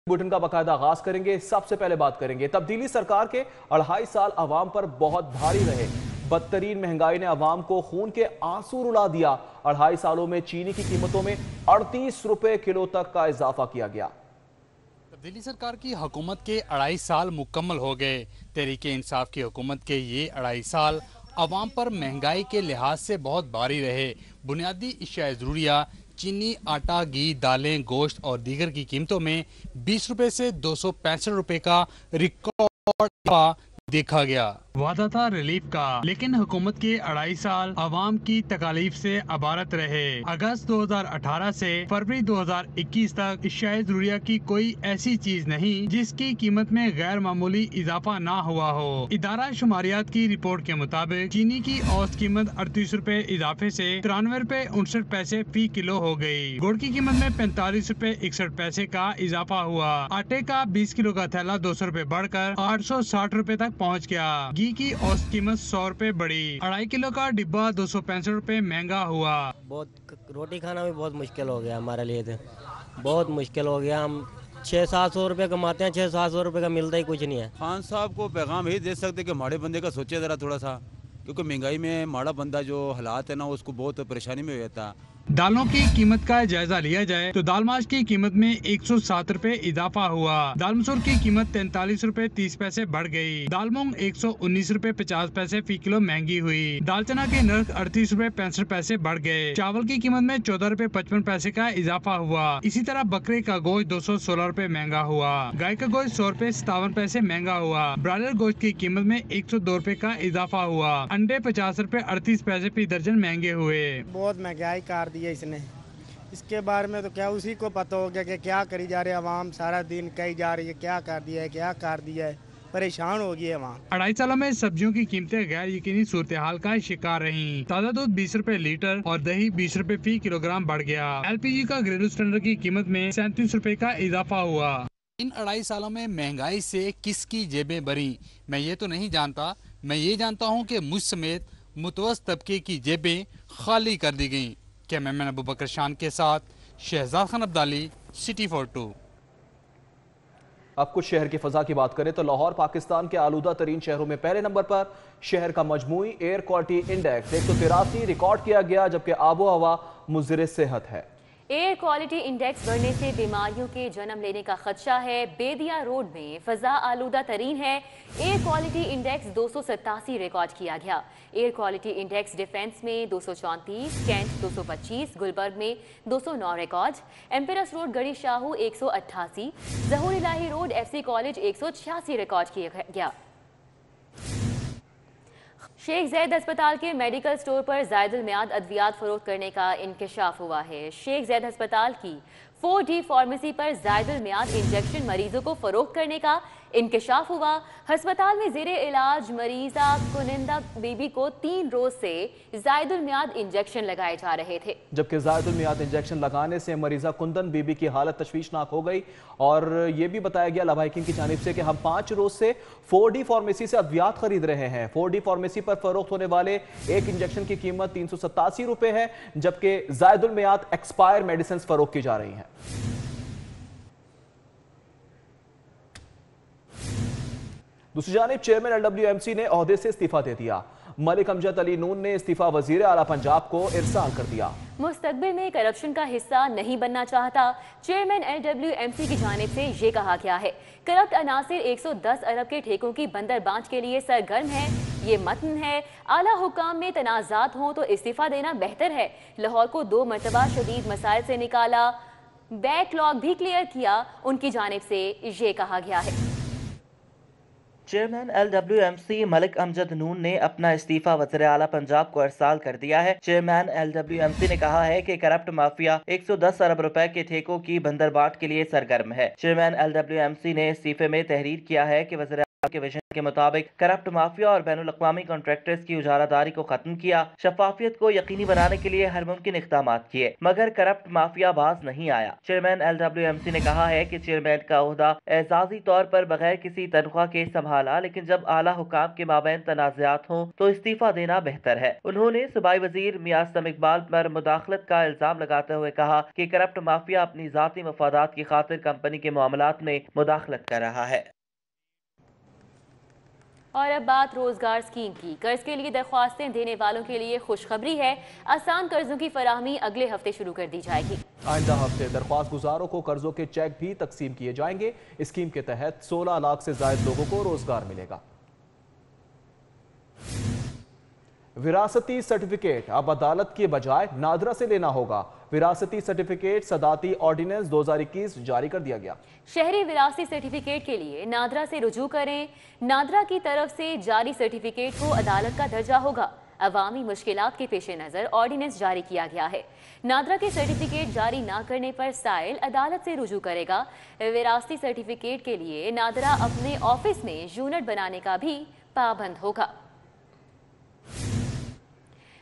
Bulletin का बाकायदा आगाज करेंगे। सबसे पहले बात करेंगे तब्दीली सरकार के 2.5 साल अवाम पर बहुत भारी रहे। बदतरीन महंगाई ने अवाम को खून के आंसू रुला दिया। 2.5 सालों में चीनी की कीमतों में 38 रुपए किलो तक का इजाफा किया गया। तब्दीली सरकार की हुकूमत के 2.5 साल मुकम्मल हो गए। तहरीके इंसाफ की हुकूमत के ये 2.5 साल अवाम पर महंगाई के लिहाज से बहुत भारी रहे। बुनियादी अशिया ज़रूरिया चीनी, आटा, घी, दालें, गोश्त और दीगर की कीमतों में 20 रुपए से 265 रुपए का रिकॉर्ड देखा गया। वादा था रिलीफ का, लेकिन हुकूमत के 2.5 साल अवाम की तकालीफ से अबारत रहे। अगस्त 2018 से फरवरी 2021 तक अशिया ज़रूरिया की कोई ऐसी चीज नहीं जिसकी कीमत में गैर मामूली इजाफा ना हुआ हो। इदारा शुमारियात की रिपोर्ट के मुताबिक चीनी की औसत कीमत 38 रुपए इजाफे से 93 रुपए 59 पैसे फी किलो हो गई। गुड़ की कीमत में 45 रुपए 61 पैसे का इजाफा हुआ। आटे का 20 किलो का थैला 200 रुपए बढ़कर 860 रुपए तक पहुँच गया। घी की औसत कीमत 100 रुपए बढ़ी। 2.5 किलो का डिब्बा 265 रुपए महंगा हुआ। बहुत रोटी खाना भी बहुत मुश्किल हो गया हमारे लिए, तो बहुत मुश्किल हो गया। हम 600-700 रुपए कमाते हैं, 600-700 रुपए का मिलता ही कुछ नहीं है। खान साहब को पैगाम यही दे सकते कि माड़े बंदे का सोचे ज़रा थोड़ा सा, क्योंकि महंगाई में माड़ा बंदा जो हालात है ना उसको बहुत परेशानी में हो जाता है। दालों की कीमत का जायजा लिया जाए तो दाल माश की कीमत में 107 रुपए इजाफा हुआ। दाल मसूर की कीमत 43 रुपए 30 पैसे बढ़ गई। दाल मूंग 119 रुपए 50 पैसे फी किलो महंगी हुई। दाल चना के नर्क 38 रुपए 65 पैसे बढ़ गए। चावल की कीमत में 14 रुपए 55 पैसे का इजाफा हुआ। इसी तरह बकरे का गोश्त 216 रुपए महंगा हुआ। गाय का गोश्त 100 रुपए 57 पैसे महंगा हुआ। ब्रायलर गोश्त की कीमत में 102 रुपए का इजाफा हुआ। अंडे 50 रुपए 38 पैसे फी दर्जन महंगे हुए। बहुत महंगाई कर दी है इसने। इसके बारे में तो क्या उसी को पता हो गया कि क्या करी जा रही है। आवाम सारा दिन कही जा रही है क्या कर दिया है, क्या कर दिया है, परेशान हो गई है वहाँ। 2.5 सालों में सब्जियों की कीमतें गैर यकीनी सूरत हाल का शिकार रहीं। ताज़ा दूध 20 रुपए लीटर और दही 20 रुपए फी किलोग्राम बढ़ गया। LPG का घरेलू सिलेंडर की कीमत में 37 रुपए का इजाफा हुआ। इन 2.5 सालों में महंगाई से किसकी जेबें भरी, मैं ये तो नहीं जानता। मैं ये जानता हूँ कि मुझ समेत मुतवस्सित तबके की जेबें खाली कर दी गयी। कैमरामैन अबू बकर शान के साथ शहजाद खान अब्दाली, सिटी 42। अब कुछ शहर की फजा की बात करें तो लाहौर पाकिस्तान के आलूदा तरीन शहरों में पहले नंबर पर। शहर का मजमूई एयर क्वालिटी इंडेक्स 183 रिकॉर्ड किया गया, जबकि आबो हवा मुज़िर सेहत है। एयर क्वालिटी इंडेक्स बढ़ने से बीमारियों के जन्म लेने का खदशा है। बेदिया रोड में फजा आलूदा तरीन है। एयर क्वालिटी इंडेक्स 287 रिकॉर्ड किया गया। एयर क्वालिटी इंडेक्स डिफेंस में 234, कैंट 225, गुलबर्ग में 209 रिकॉर्ड। एम्पिरस रोड गड़ी शाहू 188, ज़हूर इलाही रोड FC कॉलेज 186 रिकॉर्ड किया गया। शेख ज़ैद अस्पताल के मेडिकल स्टोर पर ज़ायदुल मियाद अद्वियात फरोख्त करने का इंकशाफ हुआ है। शेख ज़ैद अस्पताल की 4D फार्मेसी पर ज़ायदुल मियाद इंजेक्शन मरीजों को फरोख्त करने का इंकशाफ हुआ। अस्पताल में ज़ेरे इलाज मरीजा कुनिंदा बीबी को 3 रोज से ज़ायदुल मियाद इंजेक्शन लगाए जा रहे थे, जबकि ज़ायदुल मियाद इंजेक्शन लगाने से मरीजा कुंदन बीबी की हालत तशवीशनाक हो गई। और ये भी बताया गया लवाहिकीन की जानिब से कि हम 5 रोज से 4D फार्मेसी से अद्वियात खरीद रहे हैं। 4D फार्मेसी पर फरोख्त होने वाले एक इंजेक्शन की कीमत 387 रुपए है, जबकि ज़ायदुल मियाद एक्सपायर मेडिसिन फरोख्त की जा रही हैं। दूसरी जानिब चेयरमैन LWMC ने ओहदे से इस्तीफा दे दिया। मलिक अमजद अली नून ने इस्तीफा वजीर आला पंजाब को इरसाल कर दिया। मुस्तकबिल में करप्शन का हिस्सा नहीं बनना चाहता। चेयरमैन LWMC की जानिब से ये कहा गया है, करप्ट अनासिर 110 अरब के ठेकों की बंदरबांट के लिए सरगर्म है। ये मतन है, आला हुकाम में तनाज़ात हों तो इस्तीफा देना बेहतर है। लाहौर को 2 मरतबा शदीद मसाइल से निकाला, बैकलॉग भी क्लियर किया, उनकी जानिब से ये कहा गया है। चेयरमैन LWMC मलिक अमजद नून ने अपना इस्तीफा वज़ीर आला पंजाब को इरसाल कर दिया है। चेयरमैन LWMC ने कहा है कि करप्ट माफिया 110 अरब रुपए के ठेकों की बंदरबाट के लिए सरगर्म है। चेयरमैन LWMC ने इस्तीफे में तहरीर किया है कि वज़ीर आला के विजन के मुताबिक करप्ट माफिया और बैनुल अक़वामी कॉन्ट्रैक्टर्स की उजारादारी को खत्म किया, शफाफियत को यकीनी बनाने के लिए हर मुमकिन इक़दाम किए, मगर करप्ट माफिया बाज नहीं आया। चेयरमैन LWMC ने कहा है कि चेयरमैन का ओहदा एजाजी तौर पर बगैर किसी तनख्वाह के संभाला, लेकिन जब आला हुकाम के माबैन तनाज़ात हों तो इस्तीफा देना बेहतर है। उन्होंने सूबाई वजीर मियां असलम इकबाल पर मुदाखलत का इल्जाम लगाते हुए कहा कि करप्ट माफिया अपनी जाती मफादात की खातिर कंपनी के मामलात में मुदाखलत कर रहा है। और अब बात रोजगार स्कीम की। कर्ज के लिए दरख्वास्तें देने वालों के लिए खुशखबरी है, आसान कर्जों की फराहमी अगले हफ्ते शुरू कर दी जाएगी। आइंदा हफ्ते दरख्वास्त गुजारों को कर्जों के चेक भी तकसीम किए जाएंगे। स्कीम के तहत 16 लाख से ज्यादा लोगों को रोजगार मिलेगा। विरासती सर्टिफिकेट अब अदालत के बजाय नादरा से लेना होगा। विरासती सर्टिफिकेट सदाती ऑर्डिनेंस 2021 जारी कर दिया गया। शहरी विरासती सर्टिफिकेट के लिए नादरा से रुजू करें। नादरा की तरफ से जारी सर्टिफिकेट को अदालत का दर्जा होगा। अवामी मुश्किलात के पेश नज़र ऑर्डिनेंस जारी किया गया है। नादरा के सर्टिफिकेट जारी ना करने पर साइल अदालत से रुजू करेगा। विरासती सर्टिफिकेट के लिए नादरा अपने ऑफिस में यूनिट बनाने का भी पाबंद होगा।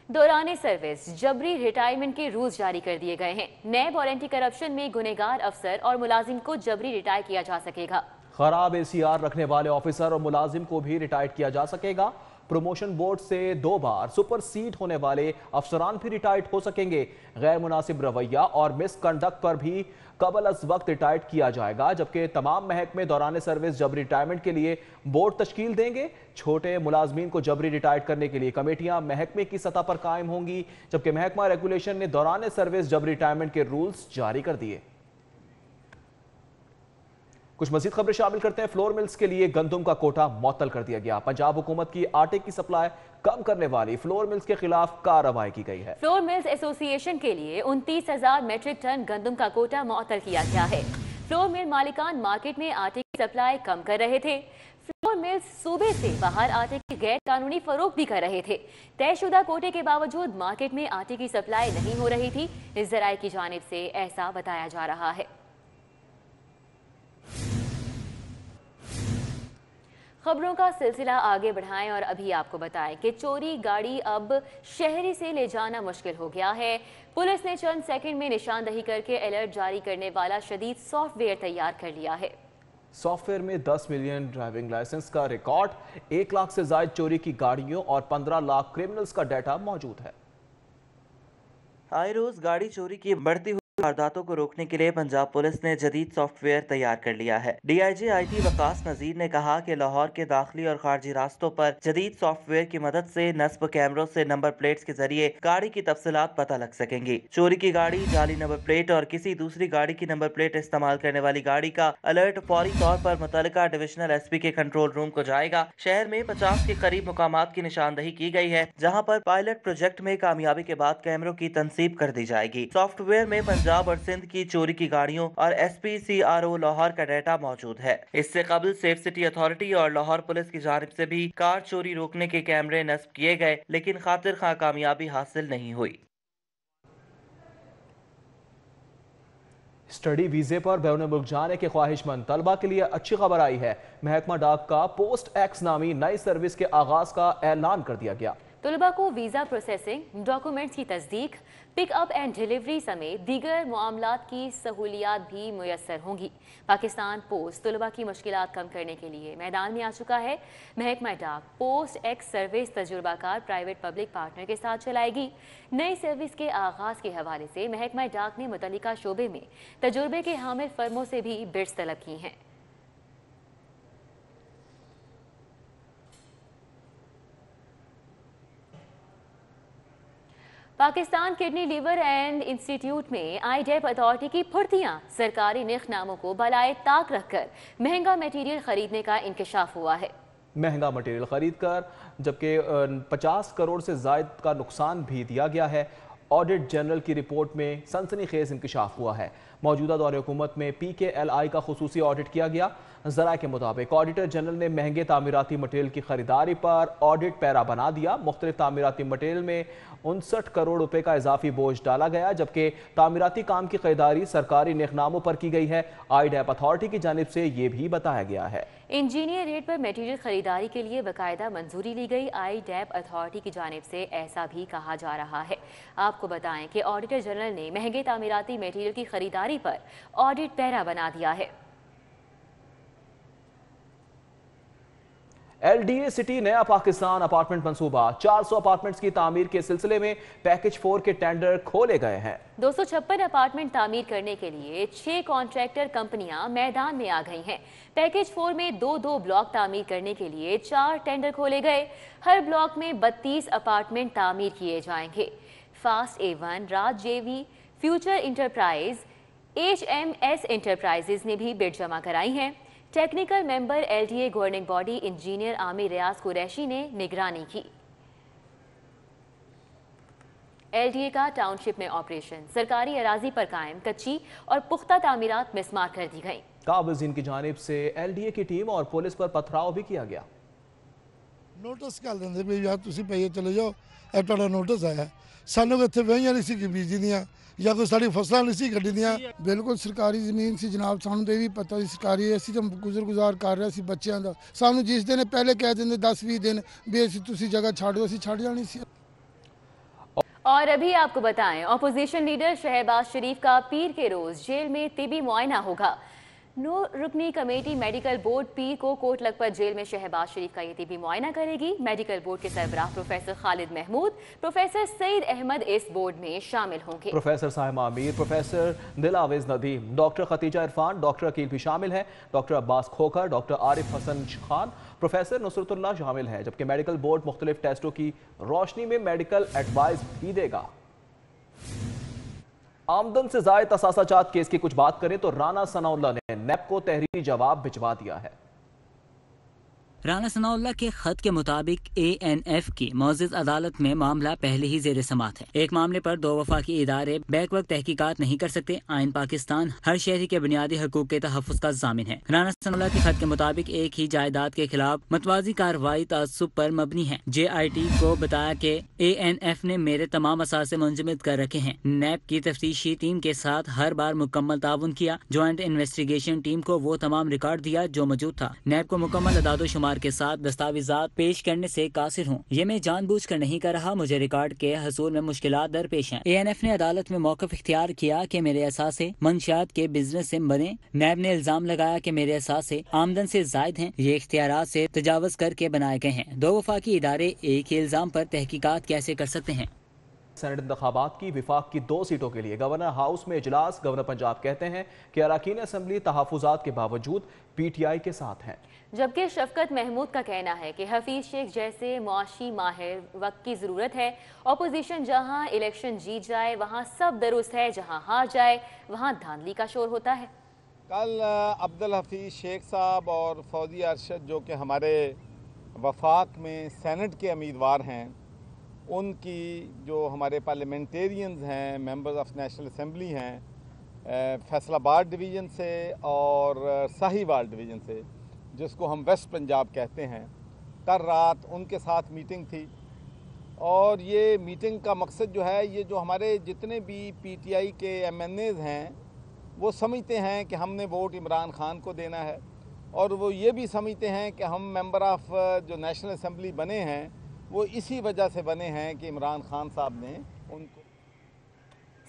दौरान सर्विस जबरी रिटायरमेंट के रूल्स जारी कर दिए गए हैं। नए और एंटी करप्शन में गुनहगार अफसर और मुलाजिम को जबरी रिटायर किया जा सकेगा। खराब ACR रखने वाले ऑफिसर और मुलाजिम को भी रिटायर किया जा सकेगा। प्रमोशन बोर्ड से 2 बार सुपरसीड होने वाले अफसरान भी रिटायर्ड हो सकेंगे। गैर मुनासिब रवैया और मिसकंडक्ट पर भी कबल अज वक्त रिटायर्ड किया जाएगा, जबकि तमाम महकमे दौरान सर्विस जबरी रिटायरमेंट के लिए बोर्ड तश्कील देंगे। छोटे मुलाजमीन को जबरी रिटायर्ड करने के लिए कमेटियां महकमे की सतह पर कायम होंगी, जबकि महकमा रेगुलेशन ने दौरान सर्विस जबरी रिटायरमेंट के रूल्स जारी कर दिए। कुछ मजीद खबरें शामिल करते हैं। फ्लोर मिल्स के लिए गंदम का कोटा मुअत्तल कर दिया गया। पंजाब हुकूमत की आटे की सप्लाई कम करने वाली फ्लोर मिल्स के खिलाफ कार्रवाई की गई है। फ्लोर मिल्स एसोसिएशन के लिए 29,000 मेट्रिक टन गंदम का कोटा मुअत्तल किया गया है। फ्लोर मिल मालिकान मार्केट में आटे की सप्लाई कम कर रहे थे। फ्लोर मिल्स सूबे से बाहर आटे की गैर कानूनी फरोख्त भी कर रहे थे। तयशुदा कोटे के बावजूद मार्केट में आटे की सप्लाई नहीं हो रही थी। इस ज़राए की जानिब से ऐसा बताया जा रहा है। खबरों का सिलसिला आगे बढ़ाएं और अभी आपको बताएं कि चोरी गाड़ी अब शहरी से ले जाना मुश्किल हो गया है। पुलिस ने चंद सेकंड में निशानदही करके अलर्ट जारी करने वाला शदीद सॉफ्टवेयर तैयार कर लिया है। सॉफ्टवेयर में 10 मिलियन ड्राइविंग लाइसेंस का रिकॉर्ड, 1 लाख से ज्यादा चोरी की गाड़ियों और 15 लाख क्रिमिनल्स का डाटा मौजूद है। आए रोज गाड़ी चोरी की बढ़ती वारदातों को रोकने के लिए पंजाब पुलिस ने जदीद सॉफ्टवेयर तैयार कर लिया है। DIG IT वकास नजीर ने कहा कि लाहौर के दाखिली और खारजी रास्तों पर जदीद सॉफ्टवेयर की मदद से नस्ब कैमरों से नंबर प्लेट्स के जरिए गाड़ी की तफसीलात पता लग सकेंगी। चोरी की गाड़ी, जाली नंबर प्लेट और किसी दूसरी गाड़ी की नंबर प्लेट इस्तेमाल करने वाली गाड़ी का अलर्ट फौरी तौर पर मुतल्लिका डिविजनल SP के कंट्रोल रूम को जाएगा। शहर में 50 के करीब मुकामात की निशानदही की गई है, जहाँ पर पायलट प्रोजेक्ट में कामयाबी के बाद कैमरों की तनसीब कर दी जाएगी। सॉफ्टवेयर में पंजाब और सिंध की चोरी की गाड़ियों और SPCRO लाहौर का डाटा मौजूद है। इससे कबल सेफ सिटी अथॉरिटी और लाहौर पुलिस की जानिब से भी कार चोरी रोकने के कैमरे नस्ब किए गए, लेकिन खातिर खां कामयाबी हासिल नहीं हुई। स्टडी वीजे पर बैरून मुल्क जाने के ख्वाहिशमंद तलबा के लिए अच्छी खबर आई है। महकमा डाक का पोस्ट एक्स नामी नई सर्विस के आगाज का ऐलान कर दिया गया। तलबा को वीज़ा प्रोसेसिंग, डॉक्यूमेंट्स की तस्दीक, पिकअप एंड डिलीवरी समेत दीगर मामलात की सहूलियात भी मुयस्सर होंगी। पाकिस्तान पोस्ट तलबा की मुश्किलात कम करने के लिए मैदान में आ चुका है। महकमा डाक पोस्ट एक्स सर्विस तजुर्बाकार प्राइवेट पब्लिक पार्टनर के साथ चलाएगी। नई सर्विस के आगाज के हवाले से महकमा डाक ने मुतल्लिका शोबे में तजुर्बे के हामिल फर्मों से भी बिड्स तलब की हैं। Pakistan kidney liver and institute में IDEP अथॉरिटी की फुर्तियां, सरकारी निखनामों को बलाए ताक रखकर महंगा मटेरियल खरीदने का इंकशाफ हुआ है। महंगा मटेरियल खरीद कर जबकि 50 करोड़ से ज्यादा का नुकसान भी दिया गया है। ऑडिट जनरल की रिपोर्ट में सनसनीखेज इंकशाफ हुआ है। मौजूदा दौर हुकूमत में PKLI का खुसूसी ऑडिट किया गया। जराये के मुताबिक ऑडिटर जनरल ने महंगे तामीराती मटेरियल की खरीदारी पर ऑडिट पैरा बना दिया। मुख्तलिफ तामीराती मटेरियल में 59 करोड़ रुपए का इजाफी बोझ डाला गया, जबकि तामीराती काम की खरीदारी सरकारी नेकनामों पर की गई है। IDAP अथॉरिटी की जानिब से ये भी बताया गया है। इंजीनियर रेट पर मटेरियल खरीदारी के लिए बाकायदा मंजूरी ली गई। IDAP अथॉरिटी की जानिब से ऐसा भी कहा जा रहा है। आपको बताएं कि ऑडिटर जनरल ने महंगे तामीराती मटेरियल की खरीदारी पर ऑडिट पैरा बना दिया है। LDA सिटी नया पाकिस्तान अपार्टमेंट मंसूबा 400 अपार्टमेंट्स की तामीर के सिलसिले में पैकेज 4 के टेंडर खोले गए हैं। 256 अपार्टमेंट तामीर करने के लिए 6 कॉन्ट्रैक्टर कंपनियां मैदान में आ गई हैं। पैकेज 4 में 2 ब्लॉक तामीर करने के लिए 4 टेंडर खोले गए। हर ब्लॉक में 32 अपार्टमेंट तामीर किए जाएंगे। Fast A1, Raj JV, future enterprise, HMS enterprises ने भी बिड जमा कराई हैं। Technical member LDA governing body engineer Amir Riaz Qureshi ने निगरानी की। LDA का टाउनशिप में ऑपरेशन, सरकारी अराजी पर कायम कच्ची और पुख्ता तामीरात मिसमार कर दी गई। काबिज़ीन की जानिब से LDA की टीम और पुलिस पर पथराव भी किया गया। नोटिस कर देंगे भी यार तुसी पईए चले जाओ, ਇਹ ਤੁਹਾਡਾ ਨੋਟਿਸ ਆਇਆ ਸਾਨੂੰ ਇੱਥੇ ਵਹੀਆਂ ਨਹੀਂ ਸੀ ਕਿ ਬੀਜੀ ਦੀਆਂ ਜਾਂ ਕੋਈ ਸਾਡੀ ਫਸਲਾਂ ਨਹੀਂ ਸੀ ਕੱਢੀ ਦੀਆਂ। ਬਿਲਕੁਲ ਸਰਕਾਰੀ ਜ਼ਮੀਨ ਸੀ ਜਨਾਬ, ਸਾਨੂੰ ਤੇ ਵੀ ਪਤਾ ਸੀ ਸਰਕਾਰੀ, ਅਸੀਂ ਤਾਂ ਗੁਜ਼ਾਰ ਕਰ ਰਹੇ ਸੀ ਬੱਚਿਆਂ ਦਾ। ਸਾਨੂੰ ਜਿਸ ਦਿਨ ਪਹਿਲੇ ਕਹਿ ਦਿੰਦੇ 10-20 दिन ਵੀ ਅਸੀਂ ਤੁਸੀਂ ਜਗ੍ਹਾ ਛੱਡ ਦਿਓ, ਅਸੀਂ ਛੱਡ ਜਾਣੀ ਸੀ। और अभी आपको बताएं, अपोजिशन लीडर शहबाज शरीफ का पीर के रोज जेल में तिबी मुआयना होगा। नो रुकनी कमेटी मेडिकल बोर्ड पीर को कोट लखपत जेल में शहबाज शरीफ का ये तिबी मुआयना करेगी। मेडिकल बोर्ड के सरबराह प्रोफेसर खालिद महमूद, प्रोफेसर सईद अहमद इस बोर्ड में शामिल होंगे। Professor Sahima Amir, professor Dilawez Nadeem, doctor Khatija Irfan, doctor Aqeel भी शामिल हैं। Doctor Abbas Khokhar, doctor Arif Hasan Khan, professor Nusratullah शामिल हैं। जबकि मेडिकल बोर्ड मुख्तलिफ टेस्टों की रोशनी में मेडिकल एडवाइस भी देगा। आमदन से जायद असासाजात केस की कुछ बात करें तो राना सनाउल्लाह ने NAB को तहरीरी जवाब भिजवा दिया है। राना सनाउल्लाह के खत के मुताबिक ANF की मौजूद अदालत में मामला पहले ही जेर समात है। एक मामले पर 2 वफाकी इदारे बैक वक्त तहकीकात नहीं कर सकते। आइन पाकिस्तान हर शहरी के बुनियादी हकूक के तहफ़्फ़ुज़ का ज़ामिन है। राना सनाउल्लाह के खत के मुताबिक एक ही जायदाद के खिलाफ मतवाजी कार्रवाई तअस्सुब पर मबनी है। JIT को बताया कि ANF ने मेरे तमाम असासे मुंजमद कर रखे हैं। NAB की तफ्तीशी टीम के साथ हर बार मुकम्मल ताउन किया। ज्वाइंट इन्वेस्टिगेशन टीम को वो तमाम रिकॉर्ड दिया जो मौजूद था। NAB को मुकम्मल अदादो के साथ दस्तावेजात पेश करने से कासिर हूँ। ये मैं जानबूझकर नहीं कर रहा, मुझे रिकॉर्ड के हसूल में मुश्किलात दरपेश हैं। ANF ने अदालत में मौक़िफ़ इख्तियार किया कि मेरे असासे मंशियात के बिजनेस से बने। NAB ने इल्जाम लगाया कि मेरे असासे आमदन से जायद हैं। ये इख्तियारात से तजावज़ करके बनाए गए हैं। 2 वफाकी इदारे एक ही इल्जाम पर तहकीकात कैसे कर सकते हैं। सेनेट इंतखाबात की विफाक की 2 सीटों के लिए गवर्नर हाउस में इजलास। गवर्नर पंजाब कहते हैं कि अरकान असम्बली तहफ़्फ़ुज़ात के बावजूद PTI के साथ हैं। जबकि शफकत महमूद का कहना है कि हफीज शेख जैसे मुआशी माहिर वक्त की ज़रूरत है। अपोजिशन जहां इलेक्शन जीत जाए वहां सब दुरुस्त है, जहां हार जाए वहां धांधली का शोर होता है। कल अब्दुल हफीज शेख साहब और फौजी अरशद जो कि हमारे वफाक में सेनेट के उम्मीदवार हैं, उनकी जो हमारे पार्लियामेंटेरियंस हैं, मेंबर्स ऑफ नेशनल असम्बली हैं, फैसलाबाद डिवीज़न से और साहिवाल डिवीज़न से, जिसको हम वेस्ट पंजाब कहते हैं, कल रात उनके साथ मीटिंग थी। और ये मीटिंग का मकसद जो है, ये जो हमारे जितने भी PTI के MNAs हैं वो समझते हैं कि हमने वोट इमरान खान को देना है, और वो ये भी समझते हैं कि हम मेंबर ऑफ जो नेशनल असम्बली बने हैं वो इसी वजह से बने हैं कि इमरान खान साहब ने उनको।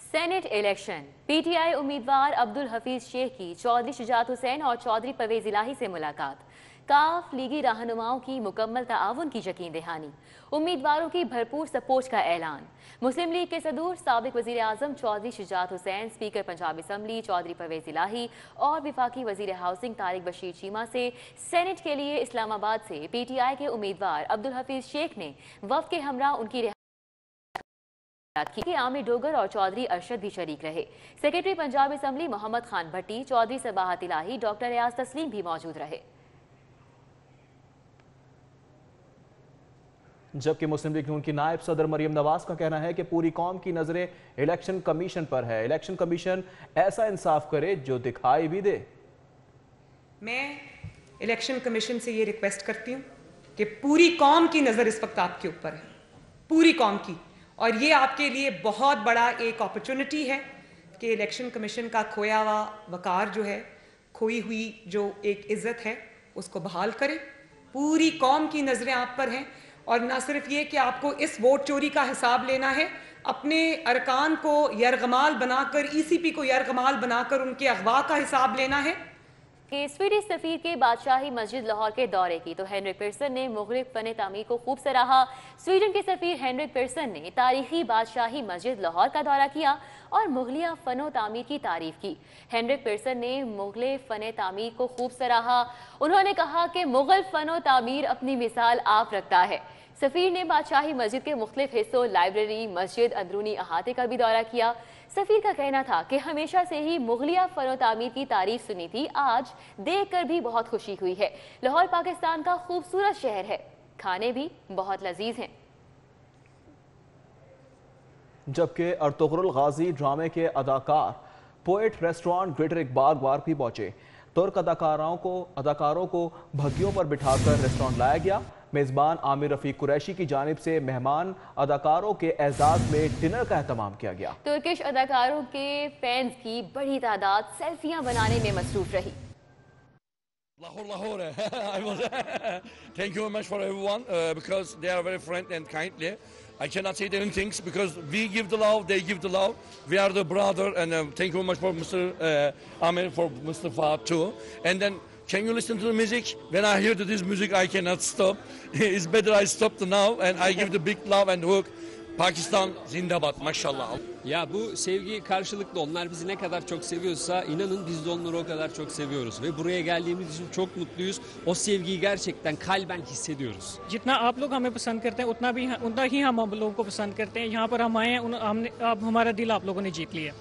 सेनेट इलेक्शन, PTI उम्मीदवार अब्दुल हफीज शेख की चौधरी शुजात हुसैन और चौधरी परवेज इलाही से मुलाकात। काफ लीगी रहनुमाओं की मुकम्मल ताउन की यकीन दहानी। उम्मीदवारों की भरपूर सपोर्ट का ऐलान। मुस्लिम लीग के सदूर साबिक वज़ीर आज़म चौधरी शुजात हुसैन, स्पीकर पंजाब असम्बली चौधरी परवेज इलाही और विफाकी वज़ीर हाउसिंग तारिक बशीर चीमा से सेनेट के लिए इस्लामाबाद से PTI के उम्मीदवार अब्दुल हफीज शेख ने वफ़द के हमरा उनकी कि आमिर डोगर और चौधरी अरशद भी शरीक रहे। सेक्रेटरी पंजाब असम्बली मोहम्मद खान भट्टी, चौधरी सबाहत इलाही, डॉक्टर रियाज तस्लीम भी मौजूद रहे। जबकि मुस्लिम लीग नून की नायब सदर मरियम नवाज का कहना है कि पूरी कौम की नजरें इलेक्शन कमीशन पर है। इलेक्शन कमीशन ऐसा इंसाफ करे जो दिखाई भी दे। मैं इलेक्शन कमीशन से ये रिक्वेस्ट करती हूँ कि पूरी कौम की नज़र इस वक्त आपके ऊपर है, पूरी कौम की, और ये आपके लिए बहुत बड़ा एक अपॉर्चुनिटी है कि इलेक्शन कमीशन का खोया हुआ वकार जो है, खोई हुई जो एक इज्जत है, उसको बहाल करें। पूरी कौम की नज़रें आप पर हैं, और ना सिर्फ ये कि आपको इस वोट चोरी का हिसाब लेना है, अपने अरकान को यरगमाल बनाकर, ईसीपी को यरगमाल बनाकर उनके अगवा का हिसाब लेना है। कि स्वीडिश सफीर के बादशाही मस्जिद लाहौर के दौरे की तो हेनरिक पियर्सन ने मुग़लिक फ़न तामीर को खूब सराहा। स्वीडन के सफीर हेनरिक पियर्सन ने तारीखी बादशाही मस्जिद लाहौर का दौरा किया और मुग़लिया फ़न तामीर की तारीफ की। हेनरिक पियर्सन ने मुग़ल फ़न तामीर को खूब सराहा। उन्होंने कहा कि मुग़ल फ़न तामीर अपनी मिसाल आप रखता है। सफीर ने बादशाही मस्जिद के मुख्तलिफ हिस्सों, लाइब्रेरी, मस्जिद, अंदरूनी अहाते का भी दौरा किया। सफीर का कहना था कि हमेशा से ही मुग़लिया फ़न तामीर की तारीफ सुनी थी, आज देखकर भी बहुत खुशी हुई है। लाहौर पाकिस्तान का खूबसूरत शहर है, खाने भी बहुत लजीज हैं। जबकि अर्तुगरुल गाजी ड्रामे के अदाकार पोएट रेस्टोरेंट ग्रेटर इकबाल बार भी पहुंचे। तुर्क अदाकारों को भग्गियों पर बिठाकर रेस्टोरेंट लाया गया। मेज़बान आमिर रफीक कुरैशी की जानिब से मेहमान अदाकारों के एजाज में डिनर का एहतमाम किया गया। तुर्किश अदाकारों के फैंस की बड़ी तादाद सेल्फियां बनाने में मसरूफ रही। Lahore. Thank you very much for everyone because they are very friendly and kindly. I cannot say different things because we give the love, they give the love. We are the brother, and thank you very much for Mr. Amir, for Mr. Fahad too. And then, can you listen to the music? When I hear this music, I cannot stop. It's better I stop now, and I give the big love and hug. Pakistan Zindabad, maşallah. Ya bu sevgi karşılıklı. Onlar bizi ne kadar çok seviyorsa inanın biz de onları o kadar çok seviyoruz. Ve buraya geldiğimiz için çok mutluyuz. O sevgiyi gerçekten kalben hissediyoruz. जितना आप लोग हमें पसंद करते हैं उतना ही हम लोगों को पसंद करते हैं। यहाँ पर हम आए हैं, अब हमारा दिल आप लोगों ने जीत लिया।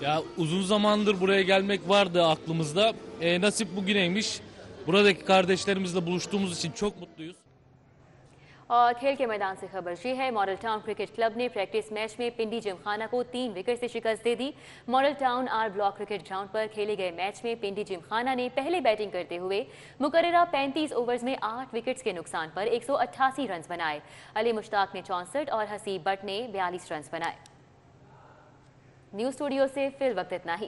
Ya uzun zamandır buraya gelmek vardı aklımızda. Nasip bugüneymiş. Buradaki kardeşlerimizle buluştuğumuz için çok mutluyuz. और खेल के मैदान से खबर ये है, मॉडल टाउन क्रिकेट क्लब ने प्रैक्टिस मैच में पिंडी जिमखाना को 3 विकेट से शिकस्त दे दी। Model Town R block cricket ground पर खेले गए मैच में पिंडी जिमखाना ने पहले बैटिंग करते हुए मुकर्ररा 35 ओवर्स में 8 विकेट्स के नुकसान पर 188 रन बनाए। अली मुश्ताक ने 64 और हसीब बट ने 42 रन बनाए। न्यूज़ स्टूडियो से फिल वक्त इतना ही।